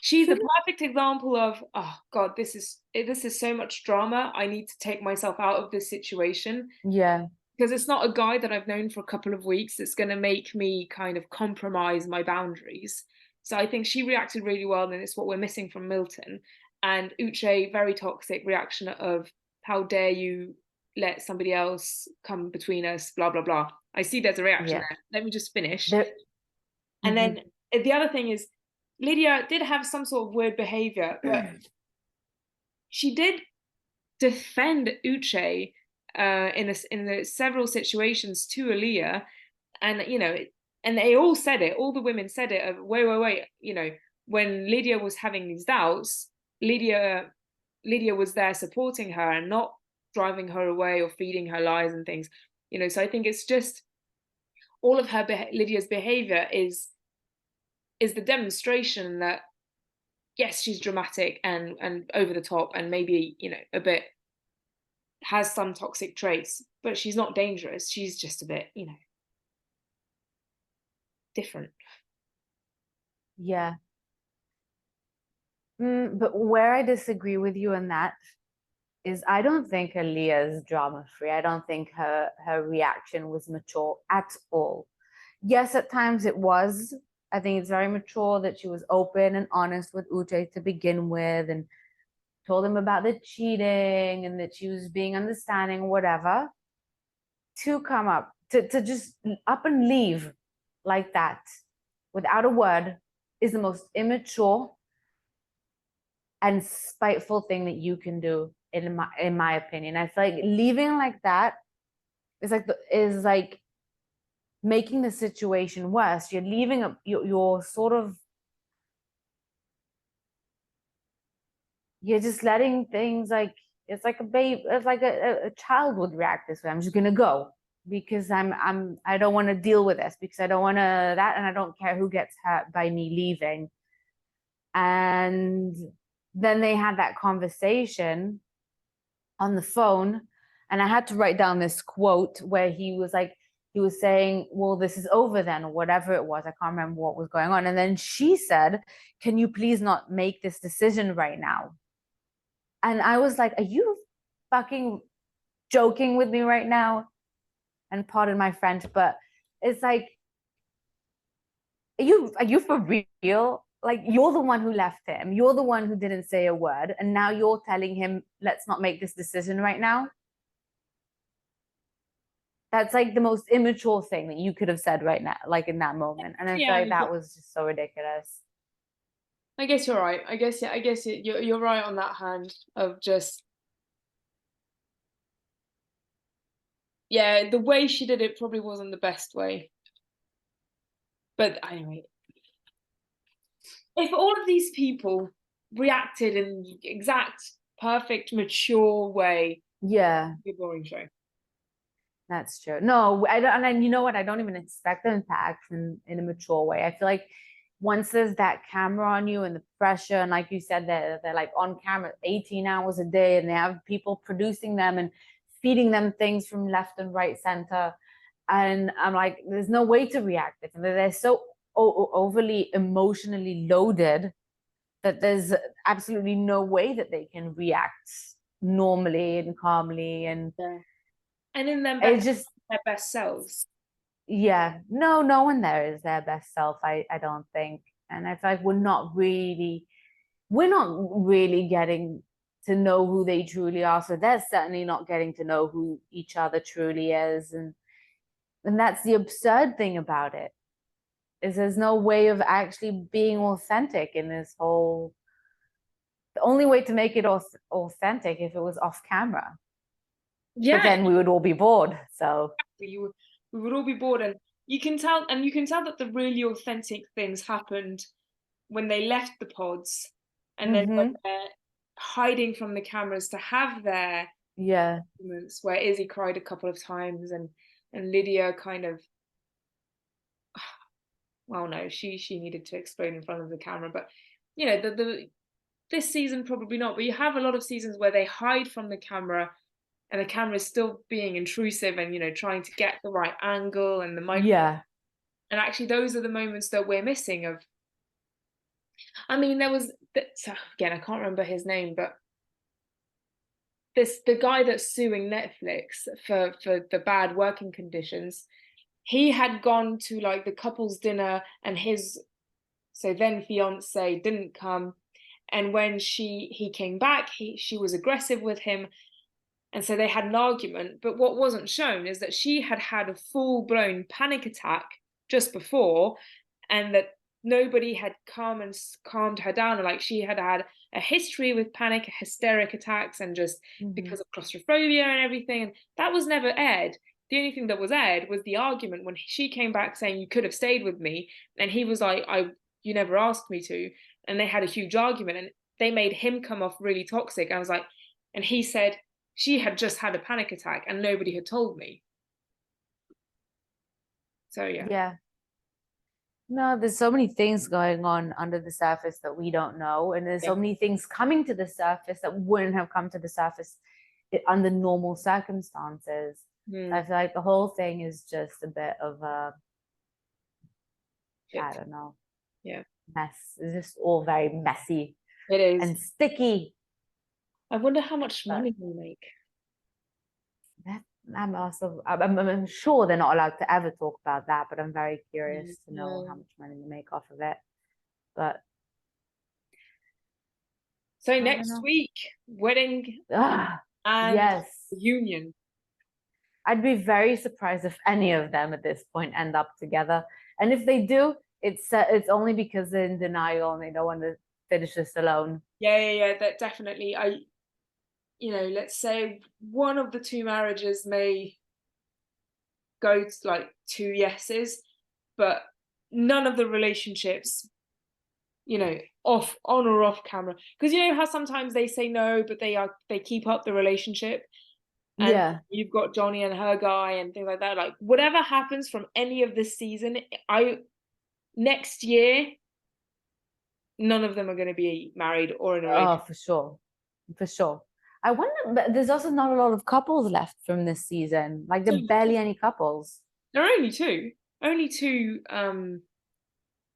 She's the perfect example of, oh God, this is so much drama. I need to take myself out of this situation. Yeah. Because it's not a guy that I've known for a couple of weeks that's going to make me kind of compromise my boundaries. So I think she reacted really well, and it's what we're missing from Milton. And Uche, very toxic reaction of, how dare you let somebody else come between us, blah, blah, blah. I see there's a reaction Yeah. there. Let me just finish. There, And then the other thing is, Lydia did have some sort of weird behavior, but she did defend Uche in the several situations to Aaliyah, and you know, and they all said it. All the women said it. Of, wait. You know, when Lydia was having these doubts, Lydia was there supporting her and not driving her away or feeding her lies and things. You know, so I think it's just all of her Lydia's behavior is the demonstration that yes, she's dramatic and over the top and maybe, you know, a bit has some toxic traits, but she's not dangerous. She's just a bit, you know, different. yeah. But where I disagree with you on that is I don't think Aaliyah is drama free. I don't think her reaction was mature at all. Yes, at times it was. I think it's very mature that she was open and honest with Uche to begin with and told him about the cheating and that she was being understanding, whatever. To come up, to just up and leave like that without a word is the most immature and spiteful thing that you can do in my opinion. I feel like leaving like that is like making the situation worse. You're leaving up you're sort of you're just letting things like it's like a babe it's like a child would react this way. I'm just gonna go because I don't want to deal with this because I don't want to that and I don't care who gets hurt by me leaving. And then they had that conversation on the phone, and I had to write down this quote where he was saying, well, this is over then, or whatever it was. I can't remember what was going on. And then she said, can you please not make this decision right now? And I was like, are you fucking joking with me right now? And pardon my French, but it's like, are you for real? Like, you're the one who left him. You're the one who didn't say a word. And now you're telling him, let's not make this decision right now. That's like the most immature thing that you could have said right now, like in that moment. And I feel like that was just so ridiculous. I guess you're right. I guess you're right on that hand of just the way she did it probably wasn't the best way. But anyway, if all of these people reacted in the exact perfect mature way, Yeah, it'd be a boring show. that's true. No, I don't, and you know what? I don't even expect them to act in a mature way. I feel like once there's that camera on you and the pressure, and like you said, they're like on camera 18 hours a day, and they have people producing them and feeding them things from left and right center. And I'm like, there's no way to react differently. They're so overly emotionally loaded that there's absolutely no way that they can react normally and calmly and And in them it's just their best selves. yeah, no one there is their best self, I don't think. And I feel like we're not really getting to know who they truly are. So they're certainly not getting to know who each other truly is. And that's the absurd thing about it, is there's no way of actually being authentic in this whole. The only way to make it authentic if it was off camera, but Yeah, then we would all be bored. So we would all be bored, and you can tell that the really authentic things happened when they left the pods, and then when hmm they're hiding from the cameras to have their yeah, moments where Izzy cried a couple of times, and Lydia kind of, well, no, she needed to explain in front of the camera, but the this season probably not, but you have a lot of seasons where they hide from the camera and the camera is still being intrusive and trying to get the right angle and the microphone, yeah, and actually those are the moments that we're missing of. I mean, there was so again, I can't remember his name, but the guy that's suing Netflix for the bad working conditions, he had gone to like the couples dinner, and his so then fiance didn't come, and when he came back, she was aggressive with him, and so they had an argument. But what wasn't shown is that she had had a full-blown panic attack just before, and that nobody had come and calmed her down, and like she had had a history with panic hysteric attacks, and just hmm because of claustrophobia and everything, and that was never aired. The only thing that was aired was the argument when she came back saying, you could have stayed with me, and he was like, you never asked me to. And they had a huge argument, and they made him come off really toxic. I was like, and he said, she had just had a panic attack and nobody had told me. So yeah. yeah. No, there's so many things going on under the surface that we don't know, and there's Yeah. so many things coming to the surface that wouldn't have come to the surface under normal circumstances. I feel like the whole thing is just a bit of a, I Shit. don't know, Yeah, mess. It's just all very messy it is. and sticky. I wonder how much But money we make. that, I'm sure they're not allowed to ever talk about that, but I'm very curious to know how No. much money they make off of it. But So I don't next know. week, wedding Ah, and yes. union. I'd be very surprised if any of them at this point end up together. And if they do, it's only because they're in denial and they don't want to finish this alone. Yeah. That definitely. Let's say one of the two marriages may go to like two yeses, but none of the relationships, off on or off camera. Because you know how sometimes they say no, but they keep up the relationship. And Yeah. you've got Johnny and her guy and things like that. Like whatever happens from any of this season, next year, none of them are going to be married or in a Oh, relationship. for sure. For sure. I wonder, but there's also not a lot of couples left from this season. Like there are barely any couples. There are only two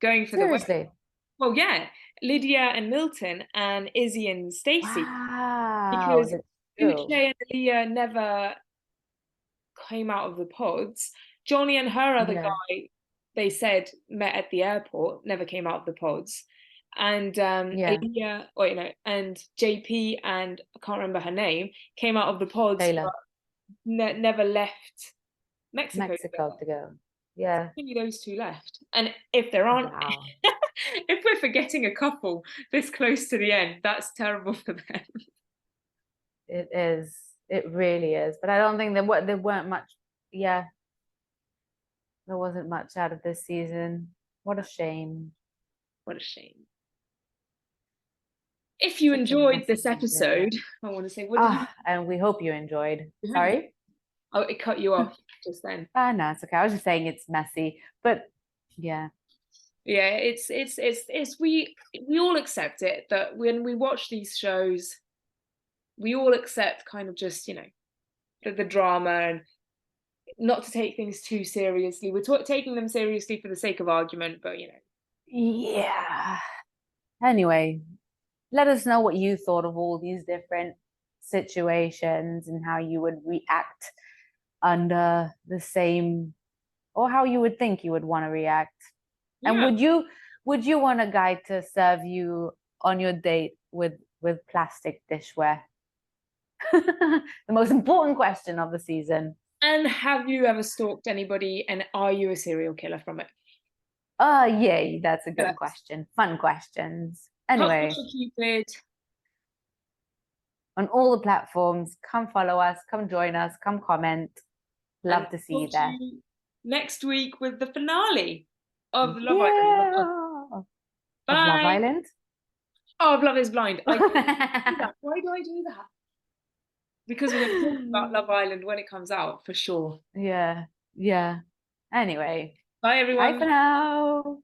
going for the wedding. Seriously. Well, yeah, Lydia and Milton, and Izzy and Stacey, Wow, because that's Uche true. and Leah never came out of the pods. Johnny and her other Yeah. guy, they said, met at the airport, never came out of the pods. And Yeah. Aaliyah, or and JP and I can't remember her name, came out of the pods, but Taylor, never left Mexico Mexico together. to go. Yeah. Only those two left. And if there aren't, Wow. if we're forgetting a couple this close to the end, that's terrible for them. It is. It really is. But I don't think there weren't much. Yeah, there wasn't much out of this season. What a shame. What a shame. If you Such a enjoyed messy this season. episode, I want to say, what did you? Ah, and we hope you enjoyed. Sorry? Oh, it cut you off just then. Ah, no, it's okay. I was just saying it's messy, but yeah, Yeah, it's we all accept it that when we watch these shows, we all accept kind of just the drama, and not to take things too seriously. We're taking them seriously for the sake of argument, but yeah. Anyway, let us know what you thought of all these different situations and how you would react under the same or how you would think you would want to react. And Yeah. would you want a guy to serve you on your date with plastic dishware? The most important question of the season. And have you ever stalked anybody, and are you a serial killer from it? Yay, that's a good Yes. question. Fun questions. Hot Anyway, Social Cupid. on all the platforms, come follow us, come join us, come comment. And Love to see you talk to there. you next week with the finale of Love Island. Yeah. Of Love Bye. Island. Oh, of Love is Blind. I do that. Why do I do that? Because we're going to talk about Love Island when it comes out, for sure. Yeah, yeah. Anyway, Bye, bye everyone. for now.